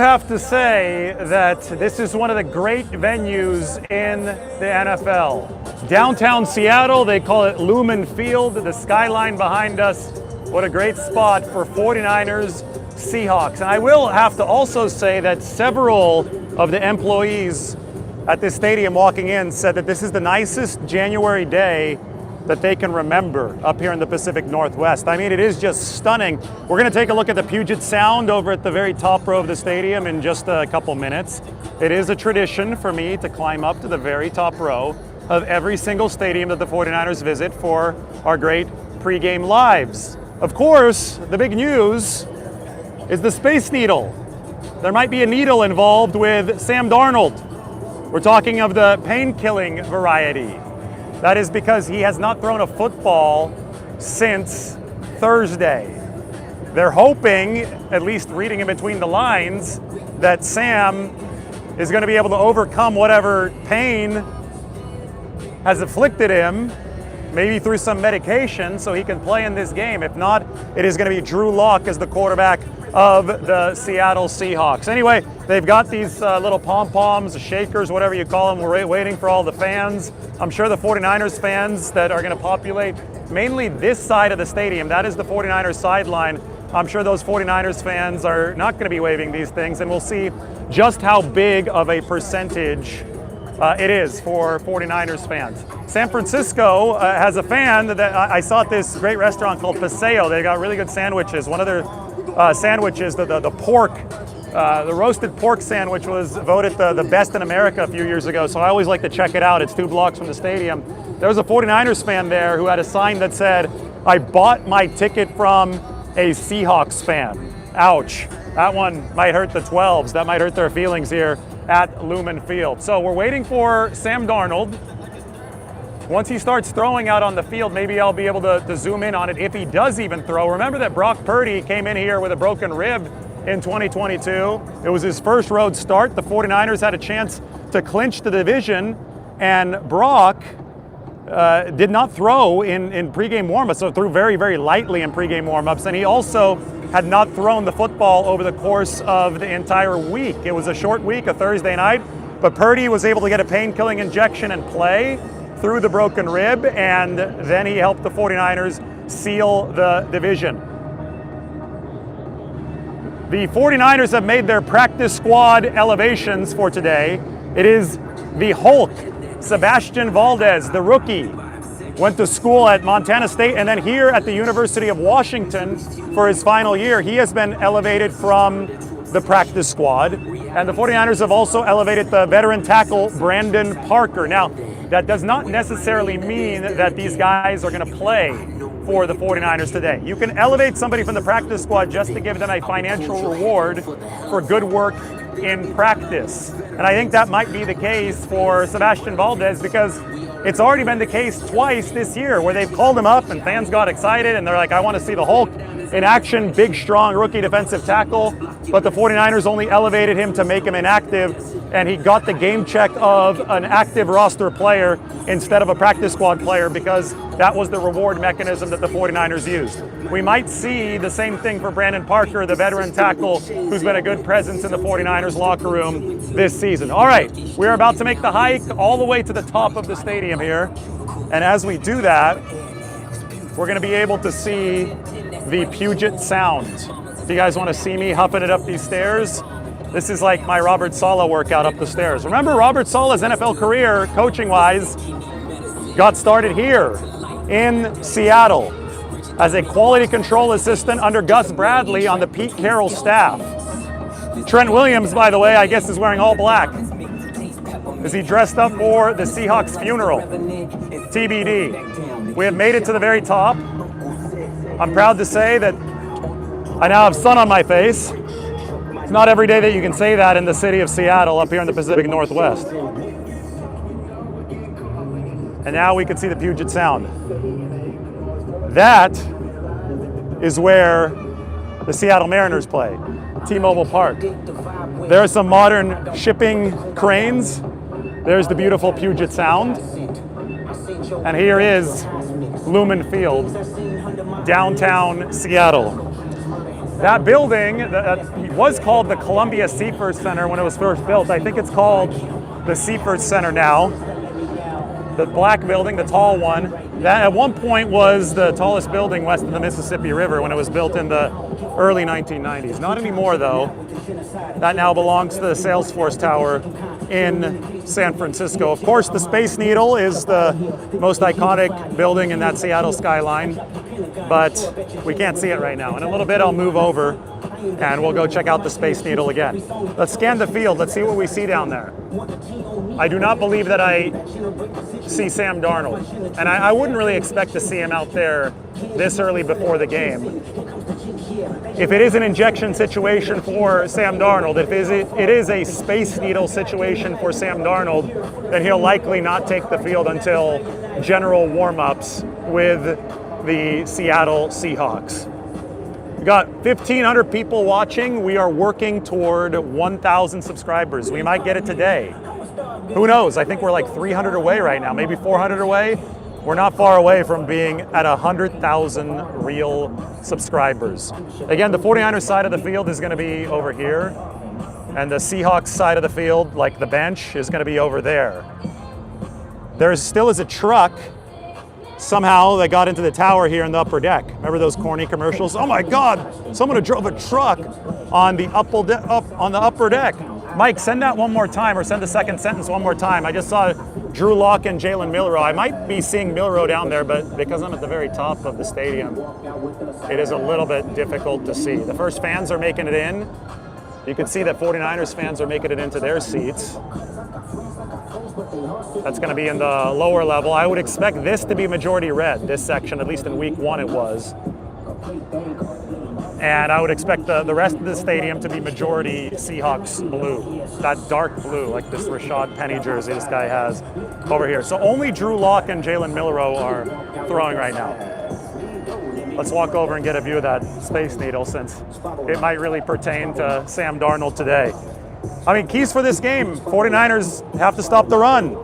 have to say that this is one of the great venues in the NFL. Downtown Seattle, they call it Lumen Field, the skyline behind us. What a great spot for 49ers Seahawks. And I will have to also say that several of the employees at this stadium walking in said that this is the nicest January day that they can remember up here in the Pacific Northwest. I mean, it is just stunning. We're going to take a look at the Puget Sound over at the very top row of the stadium in just a couple minutes. It is a tradition for me to climb up to the very top row of every single stadium that the 49ers visit for our great pregame lives. Of course, the big news is the Space Needle. There might be a needle involved with Sam Darnold. We're talking of the pain-killing variety. That is because he has not thrown a football since Thursday. They're hoping, at least reading in between the lines, that Sam is going to be able to overcome whatever pain has afflicted him, maybe through some medication, so he can play in this game. If not, it is going to be Drew Lock as the quarterback of the Seattle Seahawks. Anyway, they've got these little pom-poms, shakers, whatever you call them. We're waiting for all the fans. I'm sure the 49ers fans that are going to populate mainly this side of the stadium, that is the 49ers sideline. I'm sure those 49ers fans are not going to be waving these things, and we'll see just how big of a percentage it is for 49ers fans. San Francisco has a fan that I saw at this great restaurant called Paseo. They got really good sandwiches. One of their sandwiches, the pork, the roasted pork sandwich was voted the best in America a few years ago, so I always like to check it out. It's 2 blocks from the stadium. There was a 49ers fan there who had a sign that said, "I bought my ticket from a Seahawks fan." Ouch. That one might hurt the 12s. That might hurt their feelings here at Lumen Field. So we're waiting for Sam Darnold. Once he starts throwing out on the field, maybe I'll be able to zoom in on it if he does even throw. Remember that Brock Purdy came in here with a broken rib in 2022. It was his first road start. The 49ers had a chance to clinch the division, and Brock did not throw in pregame warmups, so threw very, very lightly in pregame warmups. And he also had not thrown the football over the course of the entire week. It was a short week, a Thursday night, but Purdy was able to get a pain-killing injection and play through the broken rib, and then he helped the 49ers seal the division. The 49ers have made their practice squad elevations for today. It is the Hulk, Sebastian Valdez, the rookie. Went to school at Montana State and then here at the University of Washington for his final year. He has been elevated from the practice squad. And the 49ers have also elevated the veteran tackle Brandon Parker. Now, that does not necessarily mean that these guys are going to play for the 49ers today. You can elevate somebody from the practice squad just to give them a financial reward for good work in practice. And I think that might be the case for Sebastian Valdez, because it's already been the case twice this year where they've called him up and fans got excited and they're like, I want to see the Hulk in action, big, strong rookie defensive tackle. But the 49ers only elevated him to make him inactive, and he got the game check of an active roster player instead of a practice squad player, because that was the reward mechanism that the 49ers used. We might see the same thing for Brandon Parker, the veteran tackle who's been a good presence in the 49ers locker room this season. All right, we're about to make the hike all the way to the top of the stadium here. And as we do that, we're going to be able to see the Puget Sound. If you guys want to see me huffing it up these stairs, this is like my Robert Saleh workout up the stairs. Remember, Robert Saleh's NFL career, coaching-wise, got started here in Seattle as a quality control assistant under Gus Bradley on the Pete Carroll staff. Trent Williams, by the way, I guess is wearing all black. Is he dressed up for the Seahawks funeral? TBD. We have made it to the very top. I'm proud to say that I now have sun on my face. It's not every day that you can say that in the city of Seattle up here in the Pacific Northwest. And now we can see the Puget Sound. That is where the Seattle Mariners play, T-Mobile Park. There are some modern shipping cranes. There's the beautiful Puget Sound. And here is Lumen Field, downtown Seattle. That building that was called the Columbia Seaforth Center when it was first built. I think it's called the Seaforth Center now. The black building, the tall one, that at one point was the tallest building west of the Mississippi River when it was built in the early 1990s. Not anymore though. That now belongs to the Salesforce Tower in San Francisco. Of course, the Space Needle is the most iconic building in that Seattle skyline, but we can't see it right now. In a little bit, I'll move over and we'll go check out the Space Needle again. Let's scan the field. Let's see what we see down there. I do not believe that I see Sam Darnold, and I wouldn't really expect to see him out there this early before the game. If it is an injection situation for Sam Darnold, if it is a Space Needle situation for Sam Darnold, then he'll likely not take the field until general warm-ups with the Seattle Seahawks. We got 1,500 people watching. We are working toward 1,000 subscribers. We might get it today. Who knows? I think we're like 300 away right now, maybe 400 away. We're not far away from being at 100,000 real subscribers. Again, the 49ers side of the field is going to be over here, and the Seahawks side of the field, like the bench, is going to be over there. There still is a truck. Somehow they got into the tower here in the upper deck. Remember those corny commercials? Oh my God, someone drove a truck on the upper deck. Mike, send that one more time, or send the second sentence one more time. I just saw Drew Lock and Jalen Milroe. I might be seeing Milroe down there, but because I'm at the very top of the stadium, it is a little bit difficult to see. The first fans are making it in. You can see that 49ers fans are making it into their seats. That's going to be in the lower level. I would expect this to be majority red, this section, at least in week one it was. And I would expect the rest of the stadium to be majority Seahawks blue, that dark blue, like this Rashad Penny jersey this guy has over here. So only Drew Lock and Jalen Milroe are throwing right now. Let's walk over and get a view of that Space Needle, since it might really pertain to Sam Darnold today. I mean, keys for this game: 49ers have to stop the run.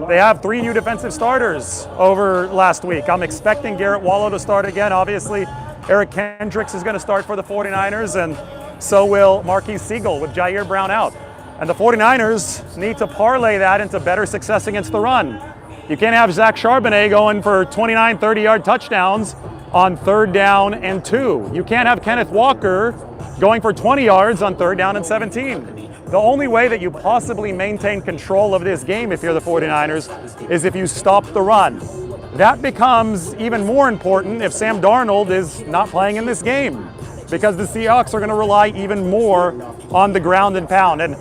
They have 3 new defensive starters over last week. I'm expecting Garrett Wallow to start again, obviously. Eric Kendricks is going to start for the 49ers, and so will Marquise Siegel with Jair Brown out. And the 49ers need to parlay that into better success against the run. You can't have Zach Charbonnet going for 29, 30-yard touchdowns on 3rd down and 2. You can't have Kenneth Walker going for 20 yards on 3rd down and 17. The only way that you possibly maintain control of this game if you're the 49ers is if you stop the run. That becomes even more important if Sam Darnold is not playing in this game, because the Seahawks are going to rely even more on the ground and pound. And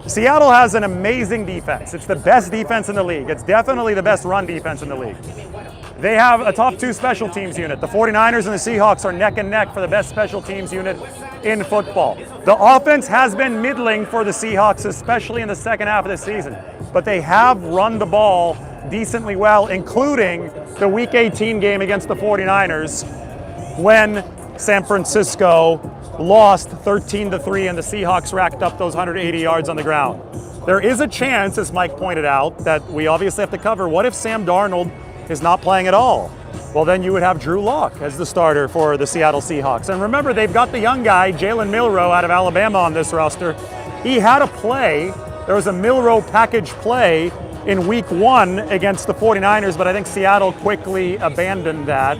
Seattle has an amazing defense. It's the best defense in the league. It's definitely the best run defense in the league. They have a top 2 special teams unit. The 49ers and the Seahawks are neck and neck for the best special teams unit in football. The offense has been middling for the Seahawks, especially in the second half of the season, but they have run the ball decently well, including the Week 18 game against the 49ers when San Francisco lost 13-3 and the Seahawks racked up those 180 yards on the ground. There is a chance, as Mike pointed out, that we obviously have to cover. What if Sam Darnold is not playing at all? Well, then you would have Drew Lock as the starter for the Seattle Seahawks. And remember, they've got the young guy, Jalen Milroe, out of Alabama on this roster. He had a play. There was a Milroe package play in week 1 against the 49ers, but I think Seattle quickly abandoned that.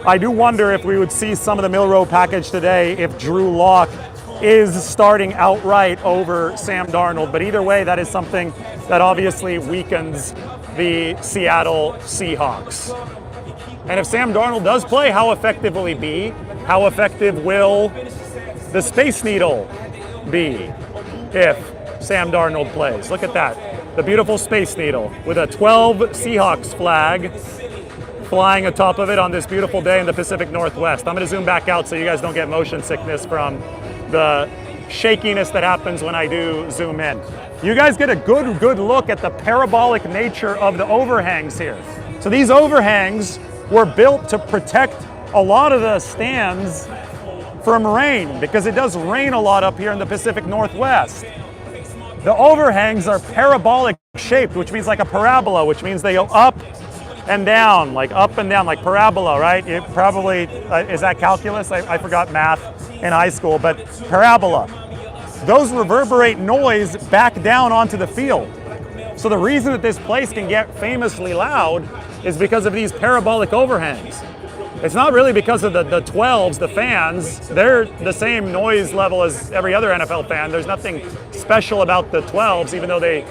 I do wonder if we would see some of the Milroe package today if Drew Lock is starting outright over Sam Darnold. But either way, that is something that obviously weakens the Seattle Seahawks. And if Sam Darnold does play, how effective will he be? How effective will the Space Needle be if Sam Darnold plays? Look at that. The beautiful Space Needle with a 12 Seahawks flag flying atop of it on this beautiful day in the Pacific Northwest. I'm going to zoom back out so you guys don't get motion sickness from the shakiness that happens when I do zoom in. You guys get a good look at the parabolic nature of the overhangs here. So these overhangs were built to protect a lot of the stands from rain, because it does rain a lot up here in the Pacific Northwest. The overhangs are parabolic shaped, which means like a parabola, which means they go up and down, like parabola, right? It probably, is that calculus? I forgot math in high school, but parabola. Those reverberate noise back down onto the field. So the reason that this place can get famously loud is because of these parabolic overhangs. It's not really because of the 12s, the fans. They're the same noise level as every other NFL fan. There's nothing special about the 12s, even though they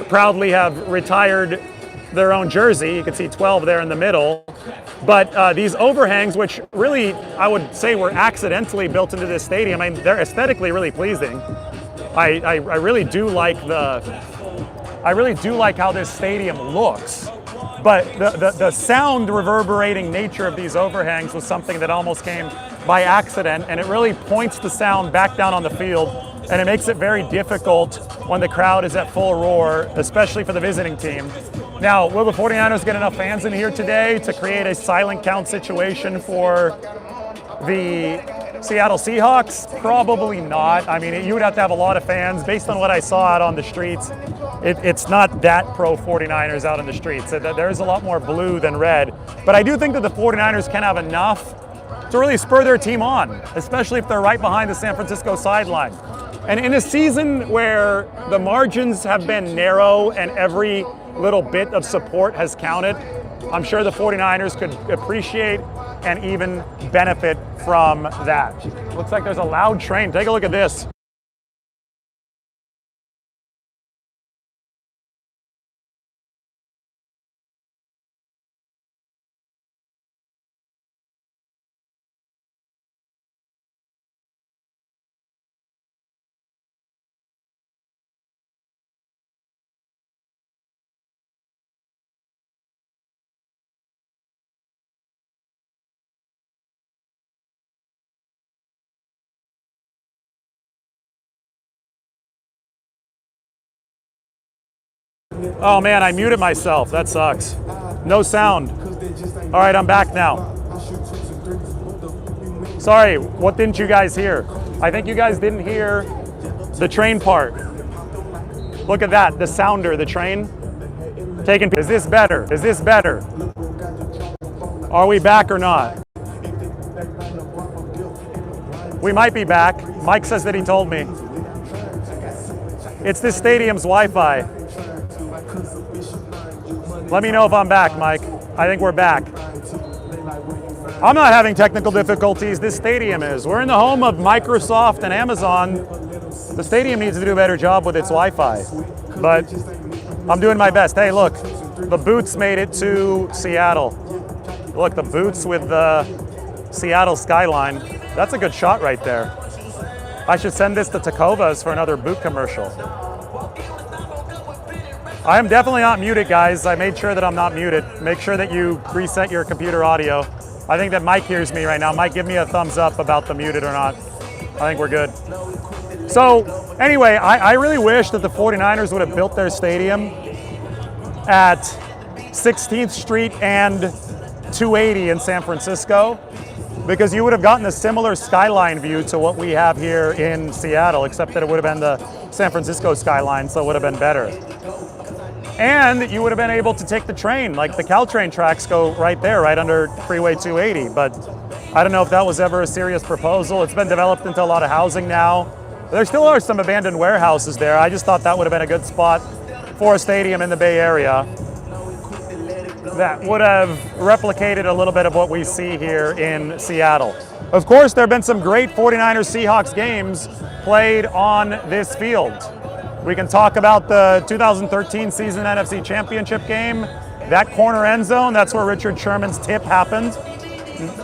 proudly have retired their own jersey. You can see 12 there in the middle. But these overhangs, which really, I would say, were accidentally built into this stadium, I mean, they're aesthetically really pleasing. I really do like how this stadium looks. But the sound reverberating nature of these overhangs was something that almost came by accident, and it really points the sound back down on the field, and it makes it very difficult when the crowd is at full roar, especially for the visiting team. Now, will the 49ers get enough fans in here today to create a silent count situation for the Seattle Seahawks? Probably not. I mean, you would have to have a lot of fans. Based on what I saw out on the streets, it's not that pro 49ers out on the streets. There's a lot more blue than red. But I do think that the 49ers can have enough to really spur their team on, especially if they're right behind the San Francisco sideline. And in a season where the margins have been narrow and every little bit of support has counted, I'm sure the 49ers could appreciate and even benefit from that. Looks like there's a loud train. Take a look at this. Oh man, I muted myself. That sucks. No sound. All right, I'm back now. Sorry, what didn't you guys hear? I think you guys didn't hear the train part. Look at that, the sounder, the train. Is this better? Is this better? Are we back or not? We might be back. Mike says that he told me. It's this stadium's Wi-Fi. Let me know if I'm back, Mike. I think we're back. I'm not having technical difficulties. This stadium is. We're in the home of Microsoft and Amazon. The stadium needs to do a better job with its Wi-Fi. But I'm doing my best. Hey, look, the Boots made it to Seattle. Look, the Boots with the Seattle skyline. That's a good shot right there. I should send this to Tacovas for another boot commercial. I am definitely not muted, guys. I made sure that I'm not muted. Make sure that you reset your computer audio. I think that Mike hears me right now. Mike, give me a thumbs up about the muted or not. I think we're good. So anyway, I really wish that the 49ers would have built their stadium at 16th Street and 280 in San Francisco, because you would have gotten a similar skyline view to what we have here in Seattle, except that it would have been the San Francisco skyline, so it would have been better. And you would have been able to take the train, like the Caltrain tracks go right there, right under Freeway 280. But I don't know if that was ever a serious proposal. It's been developed into a lot of housing now. There still are some abandoned warehouses there. I just thought that would have been a good spot for a stadium in the Bay Area that would have replicated a little bit of what we see here in Seattle. Of course, there have been some great 49ers Seahawks games played on this field. We can talk about the 2013 season NFC Championship game. That corner end zone, that's where Richard Sherman's tip happened.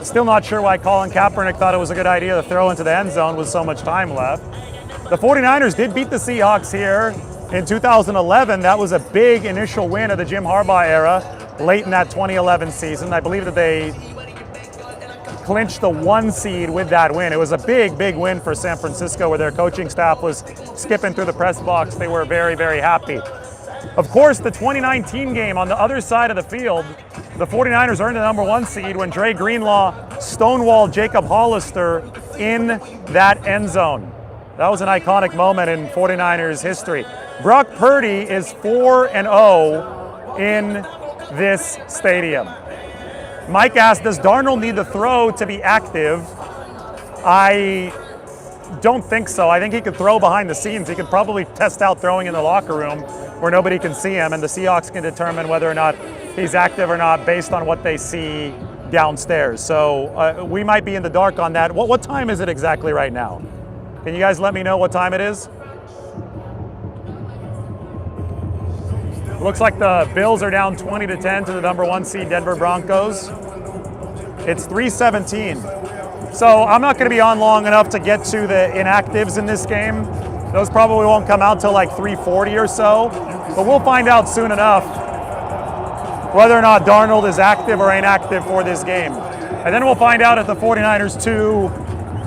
Still not sure why Colin Kaepernick thought it was a good idea to throw into the end zone with so much time left. The 49ers did beat the Seahawks here in 2011. That was a big initial win of the Jim Harbaugh era late in that 2011 season. I believe that they clinched the 1 seed with that win. It was a big, big win for San Francisco, where their coaching staff was skipping through the press box. They were very, very happy. Of course, the 2019 game on the other side of the field, the 49ers earned the number 1 seed when Dre Greenlaw stonewalled Jacob Hollister in that end zone. That was an iconic moment in 49ers history. Brock Purdy is 4-0 in this stadium. Mike asked, does Darnold need to throw to be active? I don't think so. I think he could throw behind the scenes. He could probably test out throwing in the locker room where nobody can see him, and the Seahawks can determine whether or not he's active or not based on what they see downstairs. So we might be in the dark on that. What time is it exactly right now? Can you guys let me know what time it is? Looks like the Bills are down 20-10 to the number 1 seed Denver Broncos. It's 3:17. So I'm not going to be on long enough to get to the inactives in this game. Those probably won't come out till like 3:40 or so. But we'll find out soon enough whether or not Darnold is active or inactive for this game. And then we'll find out if the 49ers 2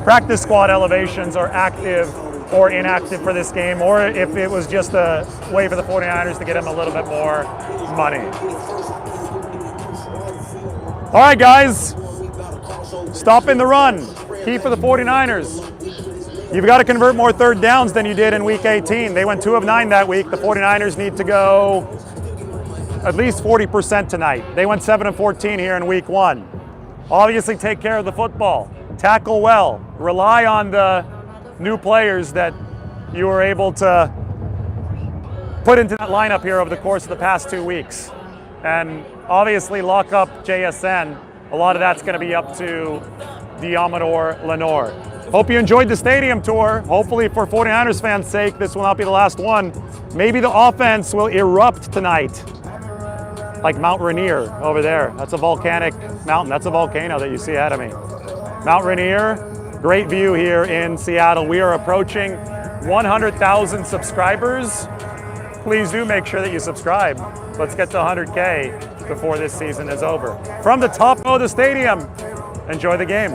practice squad elevations are active or inactive for this game, or if it was just a way for the 49ers to get him a little bit more money. All right, guys, stop in the run. Key for the 49ers. You've got to convert more third downs than you did in week 18. They went 2 of 9 that week. The 49ers need to go at least 40% tonight. They went 7 of 14 here in week 1. Obviously, take care of the football. Tackle well. Rely on the new players that you were able to put into that lineup here over the course of the past 2 weeks. And obviously lock up JSN. A lot of that's going to be up to Diamador Lenore. Hope you enjoyed the stadium tour. Hopefully for 49ers fans' sake, this will not be the last one. Maybe the offense will erupt tonight. Like Mount Rainier over there. That's a volcanic mountain. That's a volcano that you see ahead of me. Mount Rainier. Great view here in Seattle. We are approaching 100,000 subscribers. Please do make sure that you subscribe. Let's get to 100K before this season is over. From the top of the stadium, enjoy the game.